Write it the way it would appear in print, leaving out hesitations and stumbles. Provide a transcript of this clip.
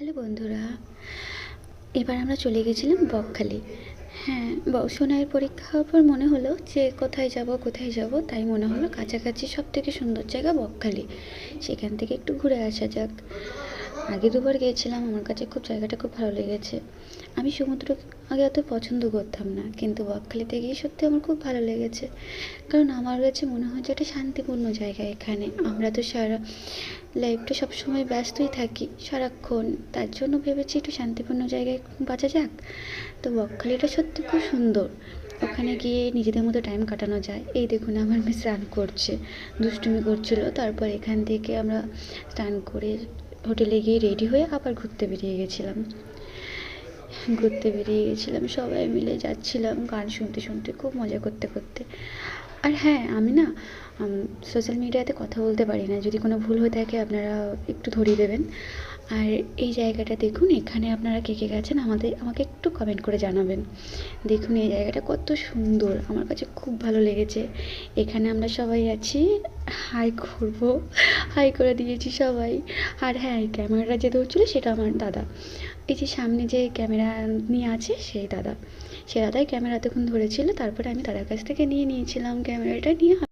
Hello বন্ধুরা, এবার আমরা চলে গেছিলাম বকখালি। হ্যাঁ, সোনাইয়ের পরীক্ষা হওয়ার পর মনে হলো যে কোথায় যাব, তাই মনে হলো কাছাকাছি সব থেকে সুন্দর জায়গা বকখালি, সেখান থেকে একটু ঘুরে আসা যাক। আগে দুবার গিয়েছিলাম, আমার কাছে জায়গাটা খুব ভালো লেগেছে। আমি সমুদ্র আগে অত পছন্দ করতাম না, কিন্তু বকখালিতে গিয়ে সত্যি আমার খুব ভালো লেগেছে। কারণ আমার কাছে মনে হয় যে একটা শান্তিপূর্ণ জায়গা। এখানে আমরা তো সারা লাইফটা সবসময় ব্যস্তই থাকি সারাক্ষণ, তার জন্য ভেবেছি একটু শান্তিপূর্ণ জায়গায় বাঁচা যাক। তো বকখালিটা সত্যি খুব সুন্দর, ওখানে গিয়ে নিজেদের মতো টাইম কাটানো যায়। এই দেখুন আমার মেয়ে স্নান করছে, দুষ্টুমি করছিল। তারপর এখান থেকে আমরা স্নান করে হোটেলে গিয়ে রেডি হয়ে আবার ঘুরতে বেরিয়ে গেছিলাম সবাই মিলে যাচ্ছিলাম গান শুনতে শুনতে, খুব মজা করতে করতে। আর হ্যাঁ, আমি না সোশ্যাল মিডিয়াতে কথা বলতে পারি না, যদি কোনো ভুল হয়ে থাকে আপনারা একটু ধরিয়ে দেবেন। আর এই জায়গাটা দেখুন, এখানে আপনারা কে কে গেছেন আমাকে একটু কমেন্ট করে জানাবেন। দেখুন এই জায়গাটা কত সুন্দর, আমার কাছে খুব ভালো লেগেছে। এখানে আমরা সবাই আছি, হাই করবো, হাই করে দিয়েছি সবাই। আর হ্যাঁ, এই ক্যামেরাটা যে ধরছিল সেটা আমার দাদা। এই যে সামনে যে ক্যামেরা নিয়ে আছে সে দাদাই ক্যামেরা এতক্ষণ ধরেছিল। তারপরে আমি দাদার কাছ থেকে নিয়েছিলাম ক্যামেরাটা নিয়ে।